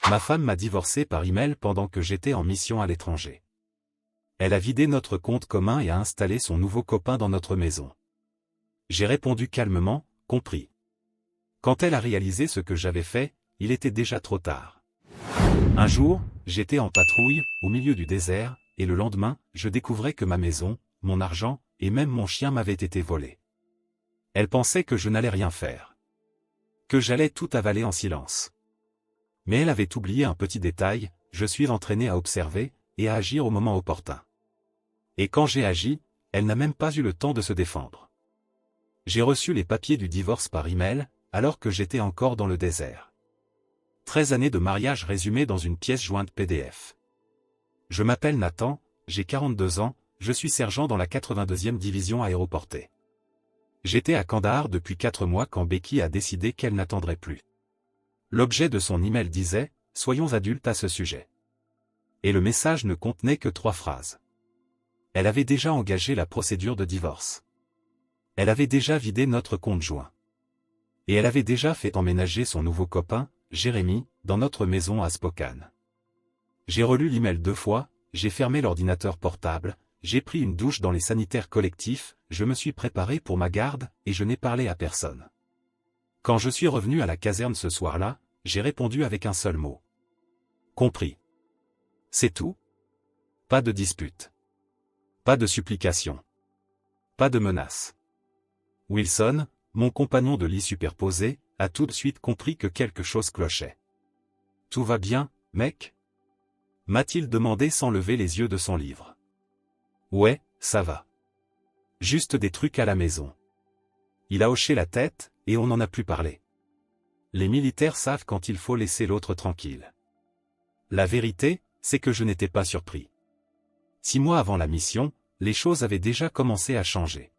Ma femme m'a divorcé par email pendant que j'étais en mission à l'étranger. Elle a vidé notre compte commun et a installé son nouveau copain dans notre maison. J'ai répondu calmement, compris. Quand elle a réalisé ce que j'avais fait, il était déjà trop tard. Un jour, j'étais en patrouille, au milieu du désert, et le lendemain, je découvrais que ma maison, mon argent, et même mon chien m'avaient été volés. Elle pensait que je n'allais rien faire. Que j'allais tout avaler en silence. Mais elle avait oublié un petit détail, je suis entraîné à observer, et à agir au moment opportun. Et quand j'ai agi, elle n'a même pas eu le temps de se défendre. J'ai reçu les papiers du divorce par email, alors que j'étais encore dans le désert. 13 années de mariage résumées dans une pièce jointe PDF. Je m'appelle Nathan, j'ai 42 ans, je suis sergent dans la 82e division aéroportée. J'étais à Kandahar depuis 4 mois quand Becky a décidé qu'elle n'attendrait plus. L'objet de son email disait « Soyons adultes à ce sujet ». Et le message ne contenait que 3 phrases. Elle avait déjà engagé la procédure de divorce. Elle avait déjà vidé notre compte joint. Et elle avait déjà fait emménager son nouveau copain, Jérémy, dans notre maison à Spokane. J'ai relu l'email 2 fois, j'ai fermé l'ordinateur portable, j'ai pris une douche dans les sanitaires collectifs, je me suis préparé pour ma garde, et je n'ai parlé à personne. Quand je suis revenu à la caserne ce soir-là, j'ai répondu avec un seul mot. Compris. C'est tout? Pas de dispute. Pas de supplication. Pas de menace. Wilson, mon compagnon de lit superposé, a tout de suite compris que quelque chose clochait. Tout va bien, mec? M'a-t-il demandé sans lever les yeux de son livre. Ouais, ça va. Juste des trucs à la maison. Il a hoché la tête, et on n'en a plus parlé. Les militaires savent quand il faut laisser l'autre tranquille. La vérité, c'est que je n'étais pas surpris. 6 mois avant la mission, les choses avaient déjà commencé à changer.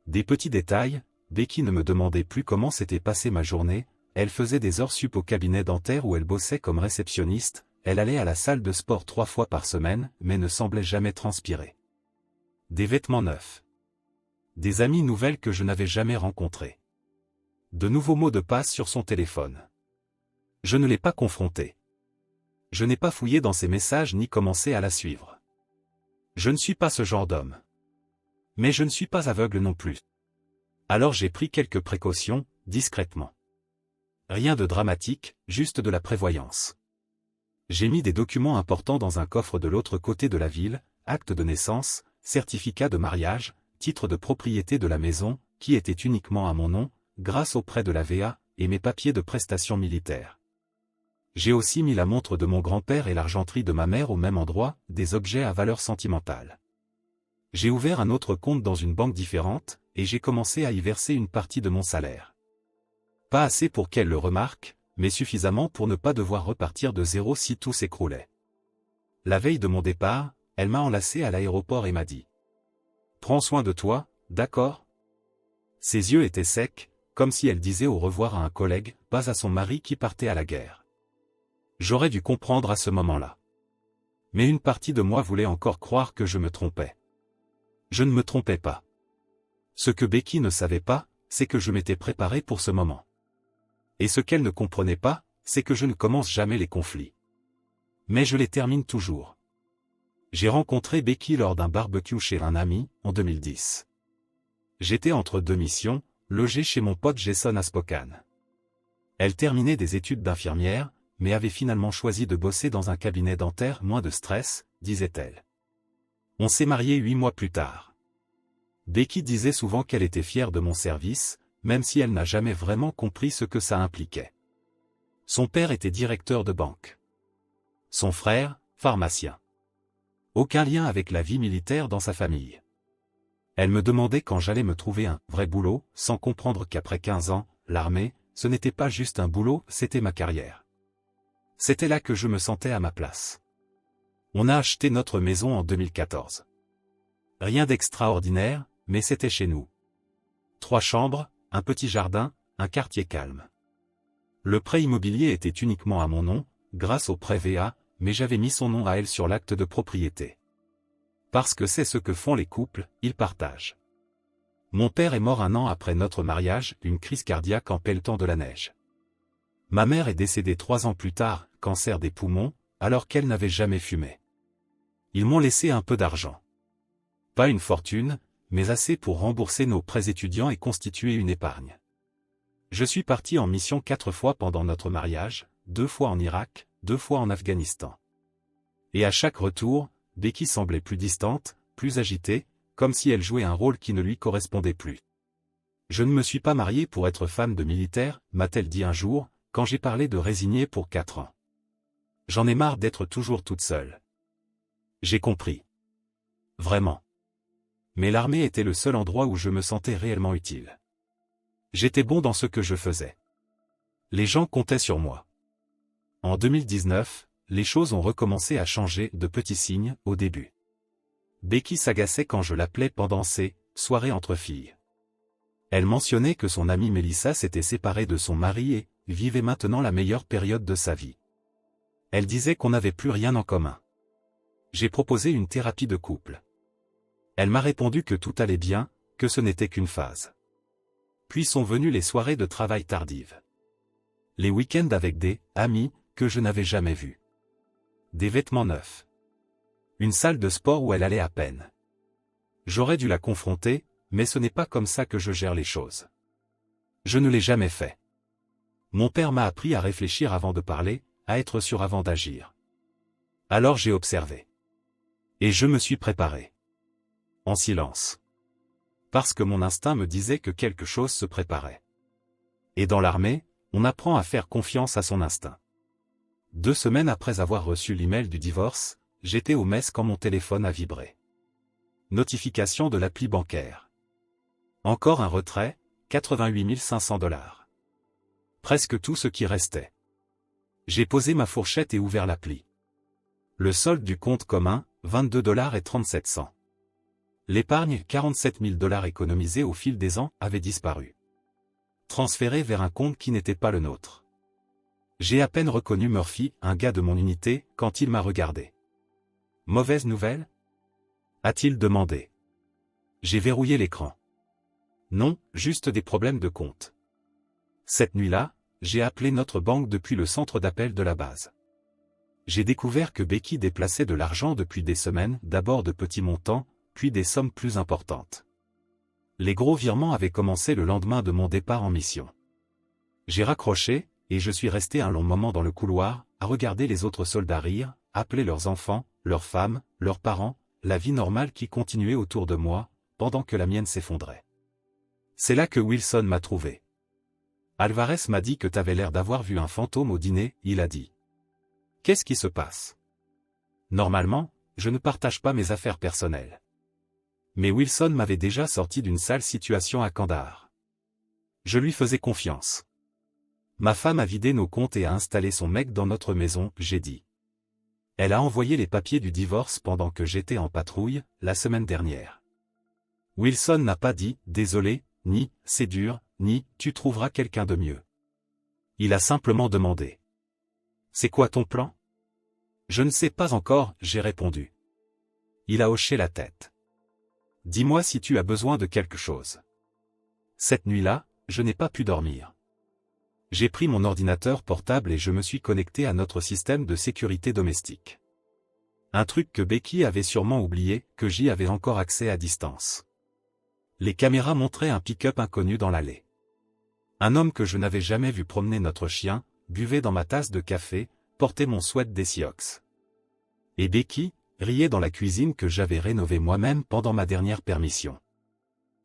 Des petits détails, Becky ne me demandait plus comment s'était passée ma journée, elle faisait des heures sup au cabinet dentaire où elle bossait comme réceptionniste, elle allait à la salle de sport 3 fois par semaine, mais ne semblait jamais transpirer. Des vêtements neufs. Des amies nouvelles que je n'avais jamais rencontrées. De nouveaux mots de passe sur son téléphone. Je ne l'ai pas confrontée. Je n'ai pas fouillé dans ses messages ni commencé à la suivre. Je ne suis pas ce genre d'homme. Mais je ne suis pas aveugle non plus. Alors j'ai pris quelques précautions, discrètement. Rien de dramatique, juste de la prévoyance. J'ai mis des documents importants dans un coffre de l'autre côté de la ville, acte de naissance, certificat de mariage, titre de propriété de la maison, qui était uniquement à mon nom, grâce aux prêts de la VA, et mes papiers de prestation militaire. J'ai aussi mis la montre de mon grand-père et l'argenterie de ma mère au même endroit, des objets à valeur sentimentale. J'ai ouvert un autre compte dans une banque différente, et j'ai commencé à y verser une partie de mon salaire. Pas assez pour qu'elle le remarque, mais suffisamment pour ne pas devoir repartir de zéro si tout s'écroulait. La veille de mon départ, elle m'a enlacé à l'aéroport et m'a dit « Prends soin de toi, d'accord ?» Ses yeux étaient secs, comme si elle disait au revoir à un collègue, pas à son mari qui partait à la guerre. J'aurais dû comprendre à ce moment-là. Mais une partie de moi voulait encore croire que je me trompais. Je ne me trompais pas. Ce que Becky ne savait pas, c'est que je m'étais préparé pour ce moment. Et ce qu'elle ne comprenait pas, c'est que je ne commence jamais les conflits. Mais je les termine toujours. J'ai rencontré Becky lors d'un barbecue chez un ami, en 2010. J'étais entre 2 missions, logé chez mon pote Jason à Spokane. Elle terminait des études d'infirmière, mais avait finalement choisi de bosser dans un cabinet dentaire, moins de stress, disait-elle. On s'est mariés 8 mois plus tard. Becky disait souvent qu'elle était fière de mon service, même si elle n'a jamais vraiment compris ce que ça impliquait. Son père était directeur de banque. Son frère, pharmacien. Aucun lien avec la vie militaire dans sa famille. Elle me demandait quand j'allais me trouver un vrai boulot, sans comprendre qu'après 15 ans, l'armée, ce n'était pas juste un boulot, c'était ma carrière. C'était là que je me sentais à ma place. On a acheté notre maison en 2014. Rien d'extraordinaire, mais c'était chez nous. 3 chambres, un petit jardin, un quartier calme. Le prêt immobilier était uniquement à mon nom, grâce au prêt VA, mais j'avais mis son nom à elle sur l'acte de propriété. Parce que c'est ce que font les couples, ils partagent. Mon père est mort 1 an après notre mariage, d'une crise cardiaque en pelletant de la neige. Ma mère est décédée 3 ans plus tard, cancer des poumons, alors qu'elle n'avait jamais fumé. Ils m'ont laissé un peu d'argent. Pas une fortune, mais assez pour rembourser nos prêts étudiants et constituer une épargne. Je suis parti en mission 4 fois pendant notre mariage, 2 fois en Irak, 2 fois en Afghanistan. Et à chaque retour, Becky semblait plus distante, plus agitée, comme si elle jouait un rôle qui ne lui correspondait plus. Je ne me suis pas mariée pour être femme de militaire, m'a-t-elle dit un jour, quand j'ai parlé de résigner pour 4 ans. J'en ai marre d'être toujours toute seule. J'ai compris. Vraiment. Mais l'armée était le seul endroit où je me sentais réellement utile. J'étais bon dans ce que je faisais. Les gens comptaient sur moi. En 2019, les choses ont recommencé à changer, de petits signes, au début. Becky s'agaçait quand je l'appelais pendant ces soirées entre filles. Elle mentionnait que son amie Mélissa s'était séparée de son mari et vivait maintenant la meilleure période de sa vie. Elle disait qu'on n'avait plus rien en commun. J'ai proposé une thérapie de couple. Elle m'a répondu que tout allait bien, que ce n'était qu'une phase. Puis sont venues les soirées de travail tardives. Les week-ends avec des amis que je n'avais jamais vus. Des vêtements neufs. Une salle de sport où elle allait à peine. J'aurais dû la confronter, mais ce n'est pas comme ça que je gère les choses. Je ne l'ai jamais fait. Mon père m'a appris à réfléchir avant de parler, à être sûr avant d'agir. Alors j'ai observé. Et je me suis préparé. En silence. Parce que mon instinct me disait que quelque chose se préparait. Et dans l'armée, on apprend à faire confiance à son instinct. 2 semaines après avoir reçu l'email du divorce, j'étais au mess quand mon téléphone a vibré. Notification de l'appli bancaire. Encore un retrait, 88 500 $. Presque tout ce qui restait. J'ai posé ma fourchette et ouvert l'appli. Le solde du compte commun, 22,37 $. L'épargne, 47 000 $ économisés au fil des ans, avait disparu. Transféré vers un compte qui n'était pas le nôtre. J'ai à peine reconnu Murphy, un gars de mon unité, quand il m'a regardé. Mauvaise nouvelle ? A-t-il demandé. J'ai verrouillé l'écran. Non, juste des problèmes de compte. Cette nuit-là, j'ai appelé notre banque depuis le centre d'appel de la base. J'ai découvert que Becky déplaçait de l'argent depuis des semaines, d'abord de petits montants, puis des sommes plus importantes. Les gros virements avaient commencé le lendemain de mon départ en mission. J'ai raccroché, et je suis resté un long moment dans le couloir, à regarder les autres soldats rire, appeler leurs enfants, leurs femmes, leurs parents, la vie normale qui continuait autour de moi, pendant que la mienne s'effondrait. C'est là que Wilson m'a trouvé. Alvarez m'a dit que t'avais l'air d'avoir vu un fantôme au dîner, il a dit. Qu'est-ce qui se passe? Normalement, je ne partage pas mes affaires personnelles. Mais Wilson m'avait déjà sorti d'une sale situation à Kandahar. Je lui faisais confiance. Ma femme a vidé nos comptes et a installé son mec dans notre maison, j'ai dit. Elle a envoyé les papiers du divorce pendant que j'étais en patrouille, la semaine dernière. Wilson n'a pas dit « désolé », ni « c'est dur », ni « tu trouveras quelqu'un de mieux ». Il a simplement demandé. « C'est quoi ton plan ?» Je ne sais pas encore, j'ai répondu. Il a hoché la tête. « Dis-moi si tu as besoin de quelque chose. » Cette nuit-là, je n'ai pas pu dormir. J'ai pris mon ordinateur portable et je me suis connecté à notre système de sécurité domestique. Un truc que Becky avait sûrement oublié, que j'y avais encore accès à distance. Les caméras montraient un pick-up inconnu dans l'allée. Un homme que je n'avais jamais vu promener notre chien, buvait dans ma tasse de café, portait mon sweat des Seahawks. Et Becky riait dans la cuisine que j'avais rénovée moi-même pendant ma dernière permission.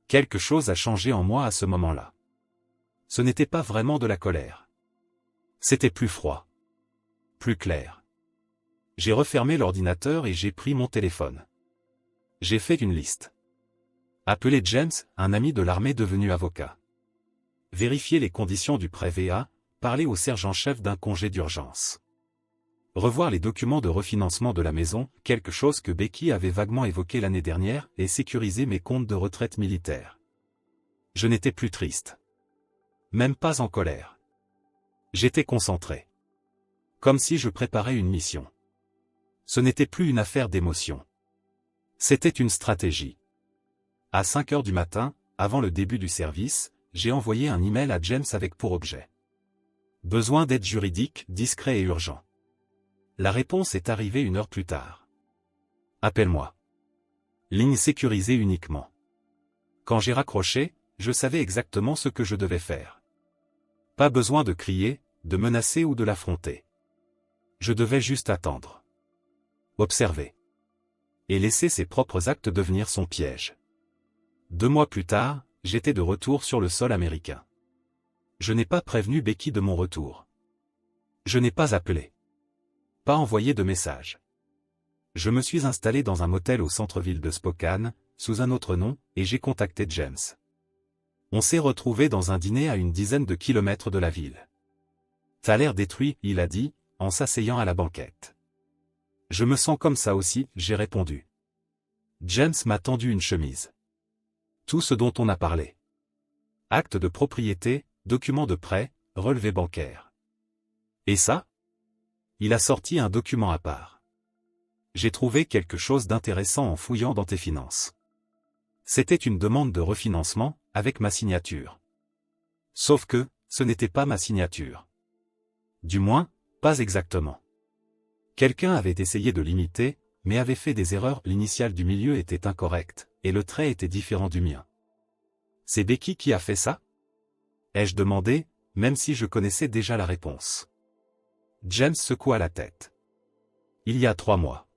Quelque chose a changé en moi à ce moment-là. Ce n'était pas vraiment de la colère. C'était plus froid. Plus clair. J'ai refermé l'ordinateur et j'ai pris mon téléphone. J'ai fait une liste. Appeler James, un ami de l'armée devenu avocat. Vérifier les conditions du prêt VA, parler au sergent-chef d'un congé d'urgence. Revoir les documents de refinancement de la maison, quelque chose que Becky avait vaguement évoqué l'année dernière, et sécuriser mes comptes de retraite militaire. Je n'étais plus triste. Même pas en colère. J'étais concentré. Comme si je préparais une mission. Ce n'était plus une affaire d'émotion. C'était une stratégie. À 5 heures du matin, avant le début du service, j'ai envoyé un email à James avec pour objet. Besoin d'aide juridique, discret et urgent. La réponse est arrivée 1 heure plus tard. Appelle-moi. Ligne sécurisée uniquement. Quand j'ai raccroché, je savais exactement ce que je devais faire. Pas besoin de crier, de menacer ou de l'affronter. Je devais juste attendre. Observer. Et laisser ses propres actes devenir son piège. 2 mois plus tard, j'étais de retour sur le sol américain. Je n'ai pas prévenu Becky de mon retour. Je n'ai pas appelé. Pas envoyé de message. Je me suis installé dans un motel au centre-ville de Spokane, sous un autre nom, et j'ai contacté James. On s'est retrouvés dans un dîner à une dizaine de kilomètres de la ville. T'as l'air détruit, il a dit, en s'asseyant à la banquette. Je me sens comme ça aussi, j'ai répondu. James m'a tendu une chemise. Tout ce dont on a parlé. Acte de propriété, document de prêt, relevé bancaire. Et ça? Il a sorti un document à part. J'ai trouvé quelque chose d'intéressant en fouillant dans tes finances. C'était une demande de refinancement, avec ma signature. Sauf que, ce n'était pas ma signature. Du moins, pas exactement. Quelqu'un avait essayé de l'imiter, mais avait fait des erreurs. L'initiale du milieu était incorrecte, et le trait était différent du mien. C'est Becky qui a fait ça? Ai-je demandé, même si je connaissais déjà la réponse. James secoua la tête. Il y a 3 mois.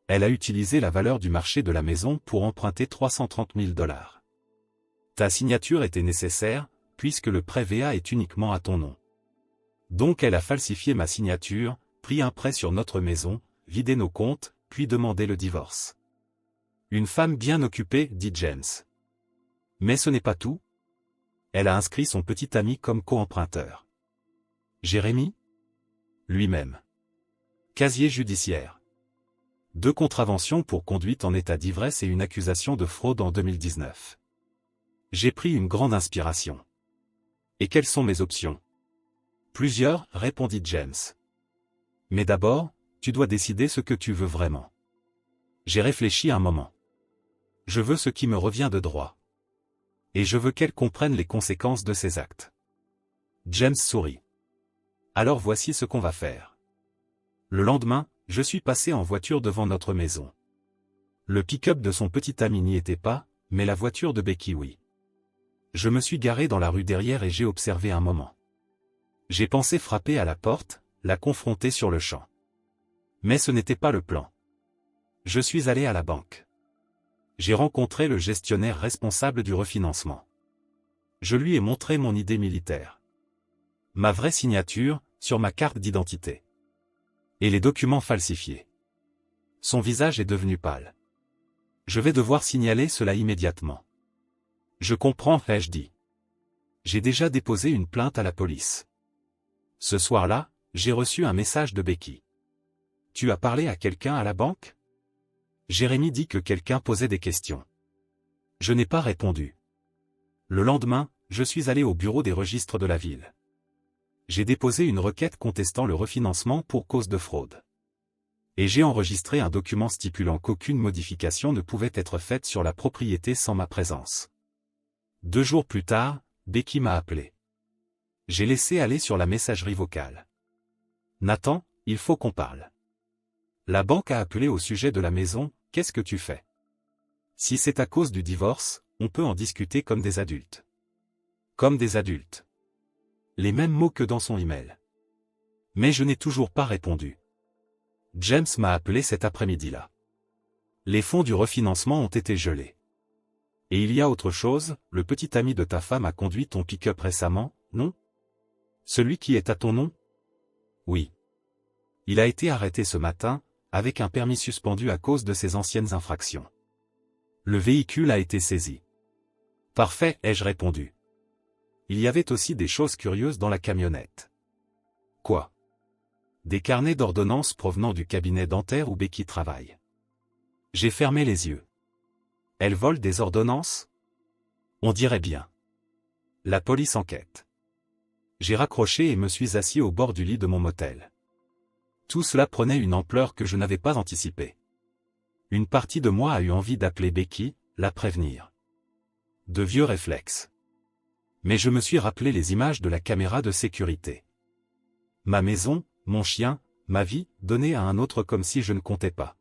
Elle a utilisé la valeur du marché de la maison pour emprunter 330 000 $. Ta signature était nécessaire, puisque le prêt VA est uniquement à ton nom. Donc elle a falsifié ma signature, pris un prêt sur notre maison, vidé nos comptes, puis demandé le divorce. Une femme bien occupée, dit James. Mais ce n'est pas tout. Elle a inscrit son petit ami comme co-emprunteur. Jérémy? Lui-même. Casier judiciaire. 2 contraventions pour conduite en état d'ivresse et une accusation de fraude en 2019. J'ai pris une grande inspiration. Et quelles sont mes options? Plusieurs, répondit James. Mais d'abord, tu dois décider ce que tu veux vraiment. J'ai réfléchi un moment. Je veux ce qui me revient de droit. Et je veux qu'elle comprenne les conséquences de ses actes. James sourit. Alors voici ce qu'on va faire. Le lendemain, je suis passé en voiture devant notre maison. Le pick-up de son petit ami n'y était pas, mais la voiture de Becky oui. Je me suis garé dans la rue derrière et j'ai observé un moment. J'ai pensé frapper à la porte, la confronter sur le champ. Mais ce n'était pas le plan. Je suis allé à la banque. J'ai rencontré le gestionnaire responsable du refinancement. Je lui ai montré mon idée militaire. Ma vraie signature, sur ma carte d'identité. Et les documents falsifiés. Son visage est devenu pâle. Je vais devoir signaler cela immédiatement. Je comprends, ai-je dit. J'ai déjà déposé une plainte à la police. Ce soir-là, j'ai reçu un message de Becky. Tu as parlé à quelqu'un à la banque? Jérémy dit que quelqu'un posait des questions. Je n'ai pas répondu. Le lendemain, je suis allé au bureau des registres de la ville. J'ai déposé une requête contestant le refinancement pour cause de fraude. Et j'ai enregistré un document stipulant qu'aucune modification ne pouvait être faite sur la propriété sans ma présence. 2 jours plus tard, Becky m'a appelé. J'ai laissé aller sur la messagerie vocale. Nathan, il faut qu'on parle. La banque a appelé au sujet de la maison, qu'est-ce que tu fais? Si c'est à cause du divorce, on peut en discuter comme des adultes. Comme des adultes. Les mêmes mots que dans son email. Mais je n'ai toujours pas répondu. James m'a appelé cet après-midi-là. Les fonds du refinancement ont été gelés. Et il y a autre chose, le petit ami de ta femme a conduit ton pick-up récemment, non? Celui qui est à ton nom? Oui. Il a été arrêté ce matin, avec un permis suspendu à cause de ses anciennes infractions. Le véhicule a été saisi. Parfait, ai-je répondu. Il y avait aussi des choses curieuses dans la camionnette. Quoi? Des carnets d'ordonnances provenant du cabinet dentaire où Becky travaille. J'ai fermé les yeux. Elle vole des ordonnances? On dirait bien. La police enquête. J'ai raccroché et me suis assis au bord du lit de mon motel. Tout cela prenait une ampleur que je n'avais pas anticipée. Une partie de moi a eu envie d'appeler Becky, la prévenir. De vieux réflexes. Mais je me suis rappelé les images de la caméra de sécurité. Ma maison, mon chien, ma vie, donnée à un autre comme si je ne comptais pas.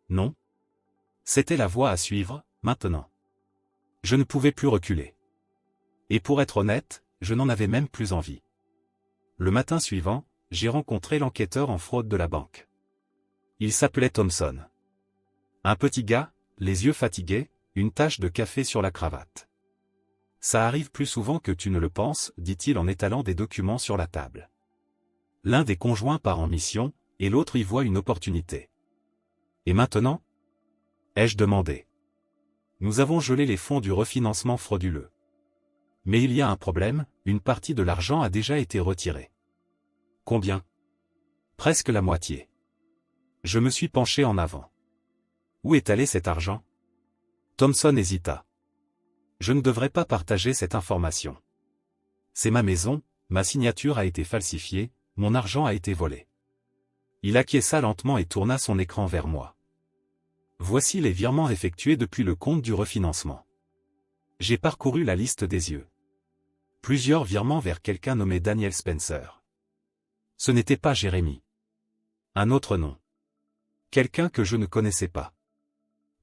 Non. C'était la voie à suivre, maintenant. Je ne pouvais plus reculer. Et pour être honnête, je n'en avais même plus envie. Le matin suivant, j'ai rencontré l'enquêteur en fraude de la banque. Il s'appelait Thompson. Un petit gars, les yeux fatigués, une tache de café sur la cravate. Ça arrive plus souvent que tu ne le penses, dit-il en étalant des documents sur la table. L'un des conjoints part en mission, et l'autre y voit une opportunité. Et maintenant ? Ai-je demandé. Nous avons gelé les fonds du refinancement frauduleux. Mais il y a un problème, une partie de l'argent a déjà été retirée. Combien ? Presque la moitié. Je me suis penché en avant. Où est allé cet argent ? Thompson hésita. Je ne devrais pas partager cette information. C'est ma maison, ma signature a été falsifiée, mon argent a été volé. Il acquiesça lentement et tourna son écran vers moi. Voici les virements effectués depuis le compte du refinancement. J'ai parcouru la liste des yeux. Plusieurs virements vers quelqu'un nommé Daniel Spencer. Ce n'était pas Jérémy. Un autre nom. Quelqu'un que je ne connaissais pas.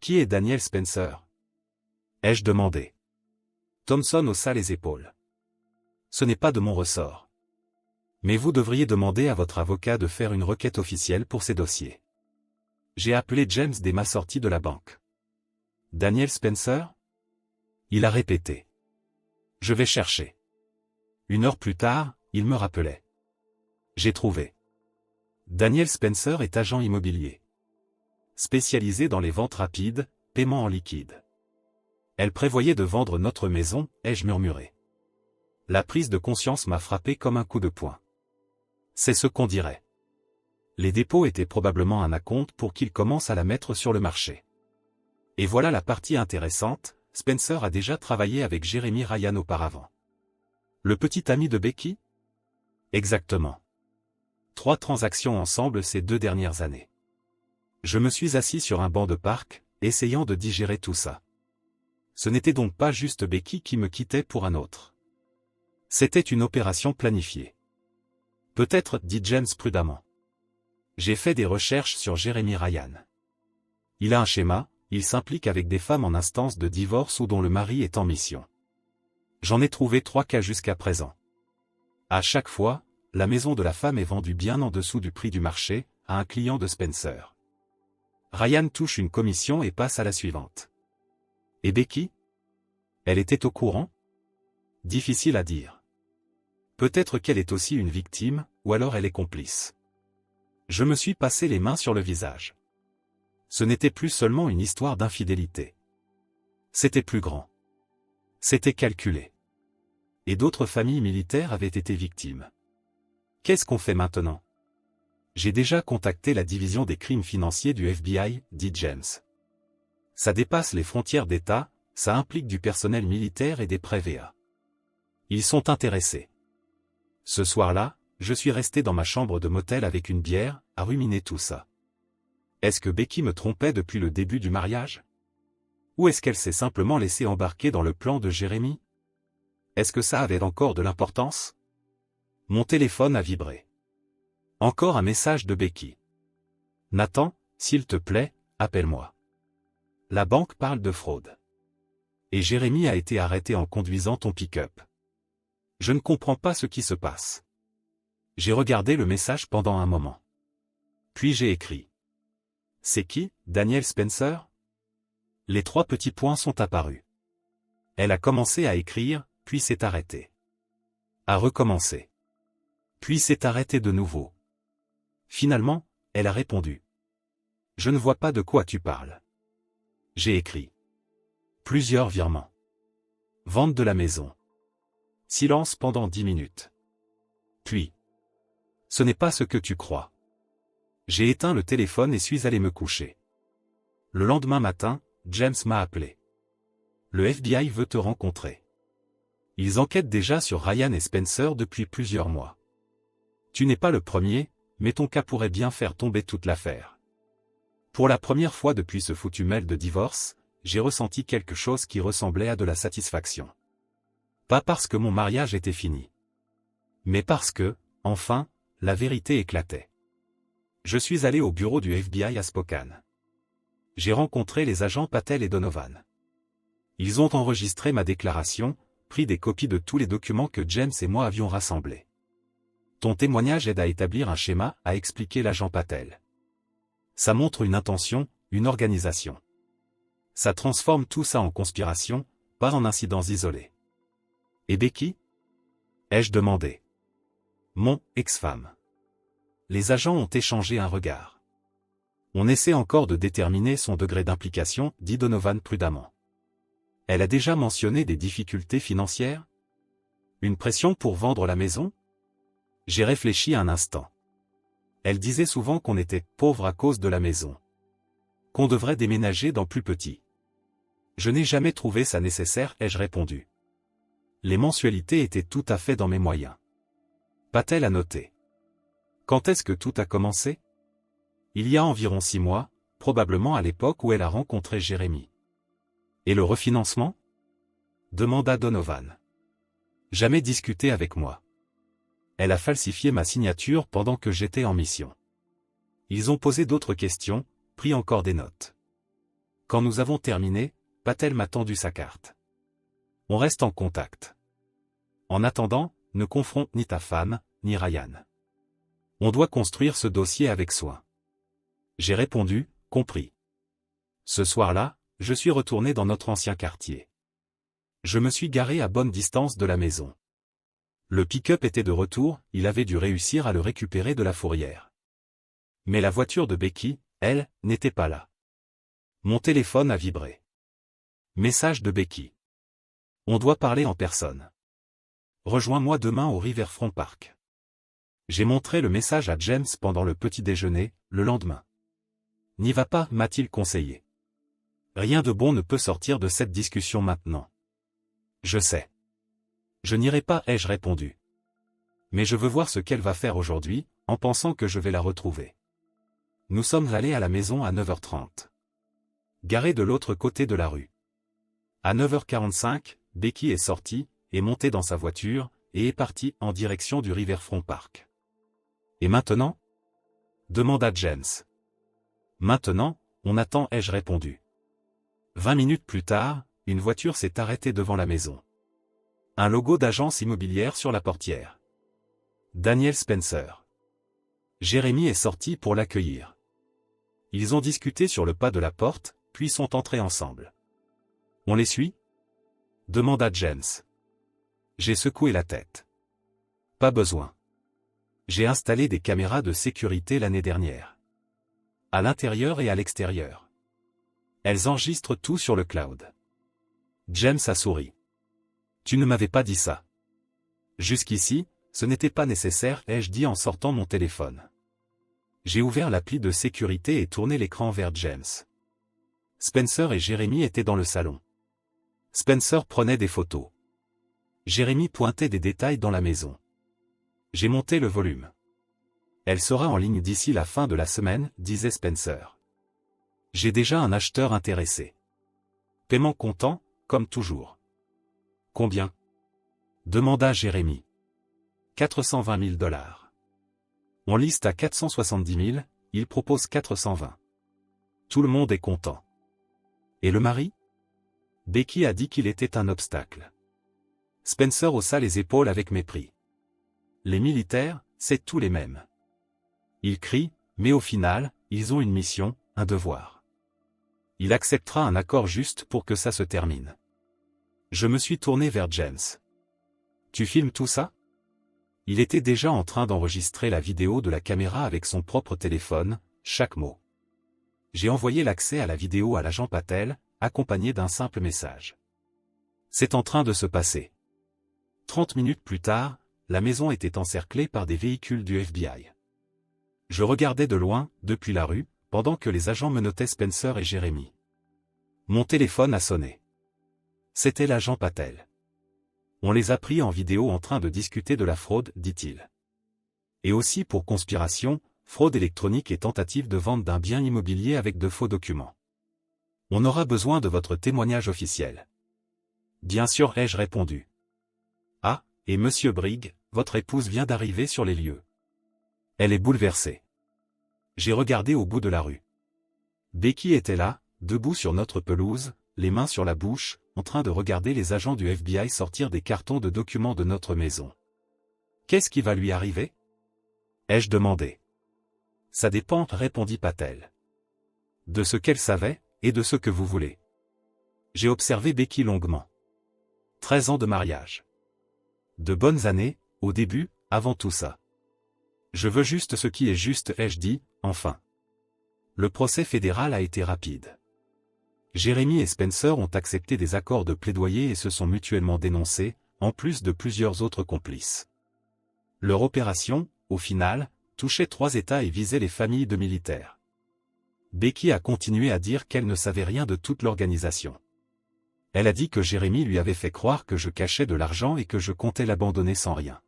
Qui est Daniel Spencer ? Ai-je demandé. Thompson haussa les épaules. Ce n'est pas de mon ressort. Mais vous devriez demander à votre avocat de faire une requête officielle pour ces dossiers. J'ai appelé James dès ma sortie de la banque. Daniel Spencer ? Il a répété. Je vais chercher. 1 heure plus tard, il me rappelait. J'ai trouvé. Daniel Spencer est agent immobilier. Spécialisé dans les ventes rapides, paiement en liquide. Elle prévoyait de vendre notre maison, ai-je murmuré. La prise de conscience m'a frappé comme un coup de poing. C'est ce qu'on dirait. Les dépôts étaient probablement un acompte pour qu'il commence à la mettre sur le marché. Et voilà la partie intéressante, Spencer a déjà travaillé avec Jeremy Ryan auparavant. Le petit ami de Becky ? Exactement. 3 transactions ensemble ces 2 dernières années. Je me suis assis sur un banc de parc, essayant de digérer tout ça. Ce n'était donc pas juste Becky qui me quittait pour un autre. C'était une opération planifiée. Peut-être, dit James prudemment. J'ai fait des recherches sur Jeremy Ryan. Il a un schéma, il s'implique avec des femmes en instance de divorce ou dont le mari est en mission. J'en ai trouvé 3 cas jusqu'à présent. À chaque fois, la maison de la femme est vendue bien en dessous du prix du marché, à un client de Spencer. Ryan touche une commission et passe à la suivante. Et Becky ? Elle était au courant ? Difficile à dire. Peut-être qu'elle est aussi une victime, ou alors elle est complice. Je me suis passé les mains sur le visage. Ce n'était plus seulement une histoire d'infidélité. C'était plus grand. C'était calculé. Et d'autres familles militaires avaient été victimes. Qu'est-ce qu'on fait maintenant ? J'ai déjà contacté la division des crimes financiers du FBI, dit James. Ça dépasse les frontières d'État, ça implique du personnel militaire et des prêts VA. Ils sont intéressés. Ce soir-là, je suis resté dans ma chambre de motel avec une bière, à ruminer tout ça. Est-ce que Becky me trompait depuis le début du mariage ? Ou est-ce qu'elle s'est simplement laissée embarquer dans le plan de Jérémy ? Est-ce que ça avait encore de l'importance ? Mon téléphone a vibré. Encore un message de Becky. Nathan, s'il te plaît, appelle-moi. La banque parle de fraude. Et Jérémy a été arrêté en conduisant ton pick-up. Je ne comprends pas ce qui se passe. J'ai regardé le message pendant un moment. Puis j'ai écrit. C'est qui, Daniel Spencer ? Les 3 petits points sont apparus. Elle a commencé à écrire, puis s'est arrêtée. A recommencé. Puis s'est arrêtée de nouveau. Finalement, elle a répondu. Je ne vois pas de quoi tu parles. J'ai écrit. Plusieurs virements. Vente de la maison. Silence pendant 10 minutes. Puis. Ce n'est pas ce que tu crois. J'ai éteint le téléphone et suis allé me coucher. Le lendemain matin, James m'a appelé. Le FBI veut te rencontrer. Ils enquêtent déjà sur Ryan et Spencer depuis plusieurs mois. Tu n'es pas le premier, mais ton cas pourrait bien faire tomber toute l'affaire. Pour la première fois depuis ce foutu mail de divorce, j'ai ressenti quelque chose qui ressemblait à de la satisfaction. Pas parce que mon mariage était fini. Mais parce que, enfin, la vérité éclatait. Je suis allé au bureau du FBI à Spokane. J'ai rencontré les agents Patel et Donovan. Ils ont enregistré ma déclaration, pris des copies de tous les documents que James et moi avions rassemblés. Ton témoignage aide à établir un schéma, a expliqué l'agent Patel. Ça montre une intention, une organisation. Ça transforme tout ça en conspiration, pas en incidents isolés. Et Becky? Ai-je demandé. Mon ex-femme. Les agents ont échangé un regard. On essaie encore de déterminer son degré d'implication, dit Donovan prudemment. Elle a déjà mentionné des difficultés financières? Une pression pour vendre la maison? J'ai réfléchi un instant. Elle disait souvent qu'on était pauvre à cause de la maison. Qu'on devrait déménager dans plus petit. Je n'ai jamais trouvé ça nécessaire, ai-je répondu. Les mensualités étaient tout à fait dans mes moyens. Patel a noté. Quand est-ce que tout a commencé? Il y a environ 6 mois, probablement à l'époque où elle a rencontré Jérémy. Et le refinancement? Demanda Donovan. Jamais discuté avec moi. Elle a falsifié ma signature pendant que j'étais en mission. Ils ont posé d'autres questions, pris encore des notes. Quand nous avons terminé, Patel m'a tendu sa carte. On reste en contact. En attendant, ne confronte ni ta femme, ni Ryan. On doit construire ce dossier avec soin. J'ai répondu, compris. Ce soir-là, je suis retourné dans notre ancien quartier. Je me suis garé à bonne distance de la maison. Le pick-up était de retour, il avait dû réussir à le récupérer de la fourrière. Mais la voiture de Becky, elle, n'était pas là. Mon téléphone a vibré. Message de Becky. On doit parler en personne. Rejoins-moi demain au Riverfront Park. J'ai montré le message à James pendant le petit déjeuner, le lendemain. N'y va pas, m'a-t-il conseillé. Rien de bon ne peut sortir de cette discussion maintenant. Je sais. Je n'irai pas, ai-je répondu. Mais je veux voir ce qu'elle va faire aujourd'hui, en pensant que je vais la retrouver. Nous sommes allés à la maison à 9h30. Garé de l'autre côté de la rue. À 9h45, Becky est sortie, est montée dans sa voiture, et est partie en direction du Riverfront Park. Et maintenant? Demanda James. Maintenant, on attend, ai-je répondu. 20 minutes plus tard, une voiture s'est arrêtée devant la maison. Un logo d'agence immobilière sur la portière. Daniel Spencer. Jérémy est sorti pour l'accueillir. Ils ont discuté sur le pas de la porte, puis sont entrés ensemble. On les suit? Demanda James. J'ai secoué la tête. Pas besoin. J'ai installé des caméras de sécurité l'année dernière. À l'intérieur et à l'extérieur. Elles enregistrent tout sur le cloud. James a souri. Tu ne m'avais pas dit ça. Jusqu'ici, ce n'était pas nécessaire, ai-je dit en sortant mon téléphone. J'ai ouvert l'appli de sécurité et tourné l'écran vers James. Spencer et Jérémy étaient dans le salon. Spencer prenait des photos. Jérémy pointait des détails dans la maison. J'ai monté le volume. Elle sera en ligne d'ici la fin de la semaine, disait Spencer. J'ai déjà un acheteur intéressé. Paiement comptant, comme toujours. Combien? Demanda Jérémy. 420 000 $. On liste à 470 000, il propose 420. Tout le monde est content. Et le mari? Becky a dit qu'il était un obstacle. Spencer haussa les épaules avec mépris. Les militaires, c'est tous les mêmes. Ils crient, mais au final, ils ont une mission, un devoir. Il acceptera un accord juste pour que ça se termine. Je me suis tourné vers James. Tu filmes tout ça? Il était déjà en train d'enregistrer la vidéo de la caméra avec son propre téléphone, chaque mot. J'ai envoyé l'accès à la vidéo à l'agent Patel, accompagné d'un simple message. C'est en train de se passer. 30 minutes plus tard, la maison était encerclée par des véhicules du FBI. Je regardais de loin, depuis la rue, pendant que les agents menottaient Spencer et Jérémy. Mon téléphone a sonné. C'était l'agent Patel. On les a pris en vidéo en train de discuter de la fraude, dit-il. Et aussi pour conspiration, fraude électronique et tentative de vente d'un bien immobilier avec de faux documents. On aura besoin de votre témoignage officiel. Bien sûr, ai-je répondu. Ah, et Monsieur Brigg, votre épouse vient d'arriver sur les lieux. Elle est bouleversée. J'ai regardé au bout de la rue. Becky était là, debout sur notre pelouse, les mains sur la bouche, en train de regarder les agents du FBI sortir des cartons de documents de notre maison. Qu'est-ce qui va lui arriver? Ai-je demandé. Ça dépend, répondit Patel. De ce qu'elle savait, et de ce que vous voulez. J'ai observé Becky longuement. 13 ans de mariage. De bonnes années, au début, avant tout ça. Je veux juste ce qui est juste, ai-je dit, enfin. Le procès fédéral a été rapide. Jérémy et Spencer ont accepté des accords de plaidoyer et se sont mutuellement dénoncés, en plus de plusieurs autres complices. Leur opération, au final, touchait 3 États et visait les familles de militaires. Becky a continué à dire qu'elle ne savait rien de toute l'organisation. Elle a dit que Jérémy lui avait fait croire que je cachais de l'argent et que je comptais l'abandonner sans rien.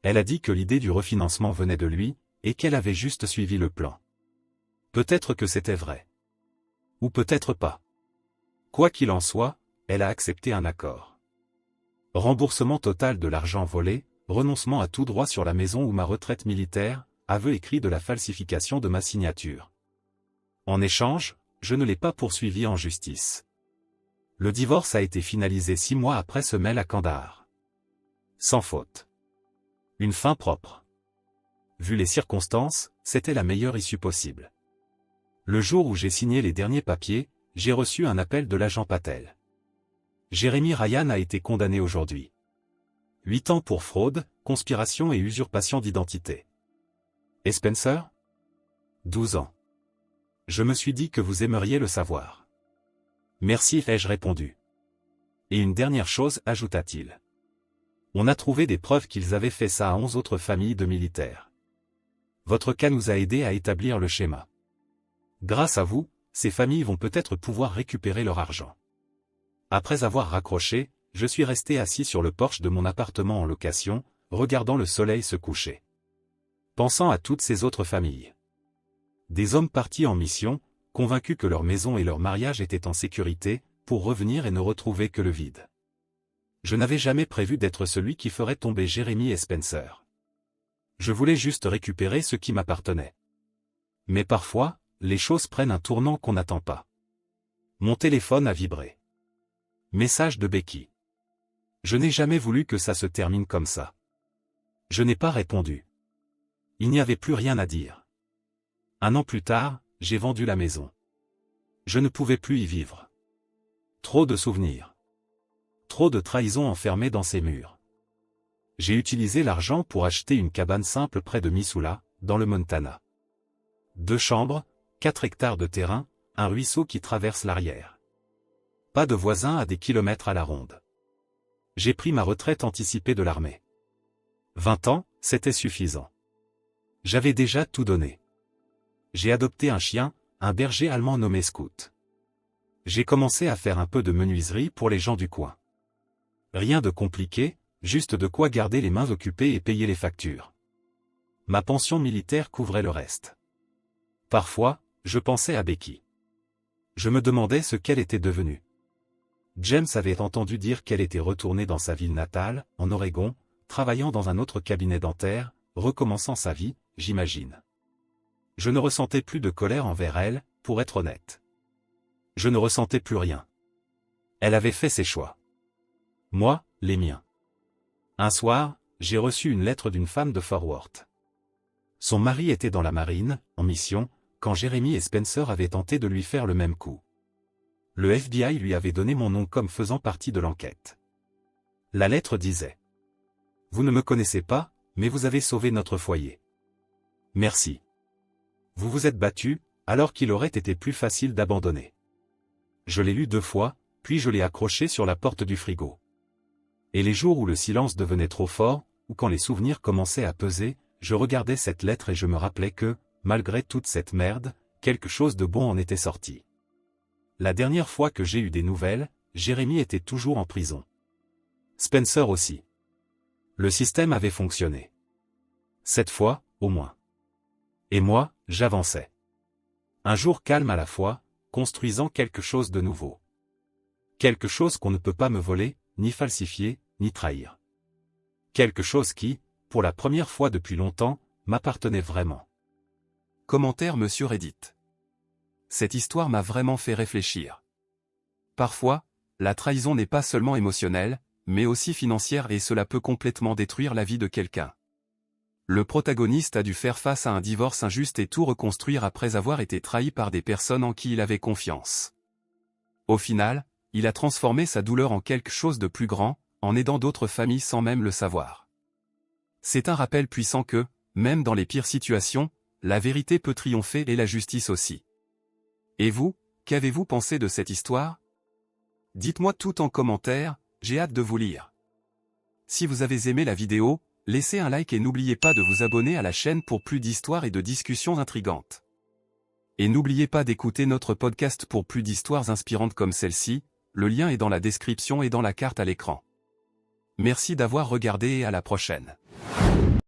Elle a dit que l'idée du refinancement venait de lui, et qu'elle avait juste suivi le plan. Peut-être que c'était vrai. Ou peut-être pas. Quoi qu'il en soit, elle a accepté un accord. Remboursement total de l'argent volé, renoncement à tout droit sur la maison ou ma retraite militaire, aveu écrit de la falsification de ma signature. En échange, je ne l'ai pas poursuivi en justice. Le divorce a été finalisé 6 mois après ce mail à Kandahar. Sans faute. Une fin propre. Vu les circonstances, c'était la meilleure issue possible. Le jour où j'ai signé les derniers papiers, j'ai reçu un appel de l'agent Patel. Jérémy Ryan a été condamné aujourd'hui. 8 ans pour fraude, conspiration et usurpation d'identité. Et Spencer? 12 ans. Je me suis dit que vous aimeriez le savoir. Merci, ai-je répondu. Et une dernière chose, ajouta-t-il. On a trouvé des preuves qu'ils avaient fait ça à 11 autres familles de militaires. Votre cas nous a aidés à établir le schéma. Grâce à vous, ces familles vont peut-être pouvoir récupérer leur argent. Après avoir raccroché, je suis resté assis sur le porche de mon appartement en location, regardant le soleil se coucher. Pensant à toutes ces autres familles. Des hommes partis en mission, convaincus que leur maison et leur mariage étaient en sécurité, pour revenir et ne retrouver que le vide. Je n'avais jamais prévu d'être celui qui ferait tomber Jérémy et Spencer. Je voulais juste récupérer ce qui m'appartenait. Mais parfois, les choses prennent un tournant qu'on n'attend pas. Mon téléphone a vibré. Message de Becky. Je n'ai jamais voulu que ça se termine comme ça. Je n'ai pas répondu. Il n'y avait plus rien à dire. 1 an plus tard, j'ai vendu la maison. Je ne pouvais plus y vivre. Trop de souvenirs. Trop de trahisons enfermées dans ces murs. J'ai utilisé l'argent pour acheter une cabane simple près de Missoula, dans le Montana. 2 chambres, 4 hectares de terrain, un ruisseau qui traverse l'arrière. Pas de voisins à des kilomètres à la ronde. J'ai pris ma retraite anticipée de l'armée. 20 ans, c'était suffisant. J'avais déjà tout donné. J'ai adopté un chien, un berger allemand nommé Scout. J'ai commencé à faire un peu de menuiserie pour les gens du coin. Rien de compliqué, juste de quoi garder les mains occupées et payer les factures. Ma pension militaire couvrait le reste. Parfois, je pensais à Becky. Je me demandais ce qu'elle était devenue. James avait entendu dire qu'elle était retournée dans sa ville natale, en Oregon, travaillant dans un autre cabinet dentaire, recommençant sa vie, j'imagine. Je ne ressentais plus de colère envers elle, pour être honnête. Je ne ressentais plus rien. Elle avait fait ses choix. Moi, les miens. Un soir, j'ai reçu une lettre d'une femme de Fort Worth. Son mari était dans la marine, en mission, quand Jérémy et Spencer avaient tenté de lui faire le même coup. Le FBI lui avait donné mon nom comme faisant partie de l'enquête. La lettre disait : « Vous ne me connaissez pas, mais vous avez sauvé notre foyer. Merci. Vous vous êtes battu, alors qu'il aurait été plus facile d'abandonner. » Je l'ai lu 2 fois, puis je l'ai accroché sur la porte du frigo. Et les jours où le silence devenait trop fort, ou quand les souvenirs commençaient à peser, je regardais cette lettre et je me rappelais que, malgré toute cette merde, quelque chose de bon en était sorti. La dernière fois que j'ai eu des nouvelles, Jérémy était toujours en prison. Spencer aussi. Le système avait fonctionné. Cette fois, au moins. Et moi, j'avançais. Un jour calme à la fois, construisant quelque chose de nouveau. Quelque chose qu'on ne peut pas me voler, ni falsifier, ni trahir. Quelque chose qui, pour la première fois depuis longtemps, m'appartenait vraiment. Commentaire Monsieur Reddit. Cette histoire m'a vraiment fait réfléchir. Parfois, la trahison n'est pas seulement émotionnelle, mais aussi financière et cela peut complètement détruire la vie de quelqu'un. Le protagoniste a dû faire face à un divorce injuste et tout reconstruire après avoir été trahi par des personnes en qui il avait confiance. Au final, il a transformé sa douleur en quelque chose de plus grand, en aidant d'autres familles sans même le savoir. C'est un rappel puissant que, même dans les pires situations, la vérité peut triompher et la justice aussi. Et vous, qu'avez-vous pensé de cette histoire? Dites-moi tout en commentaire, j'ai hâte de vous lire. Si vous avez aimé la vidéo, laissez un like et n'oubliez pas de vous abonner à la chaîne pour plus d'histoires et de discussions intrigantes. Et n'oubliez pas d'écouter notre podcast pour plus d'histoires inspirantes comme celle-ci, le lien est dans la description et dans la carte à l'écran. Merci d'avoir regardé et à la prochaine.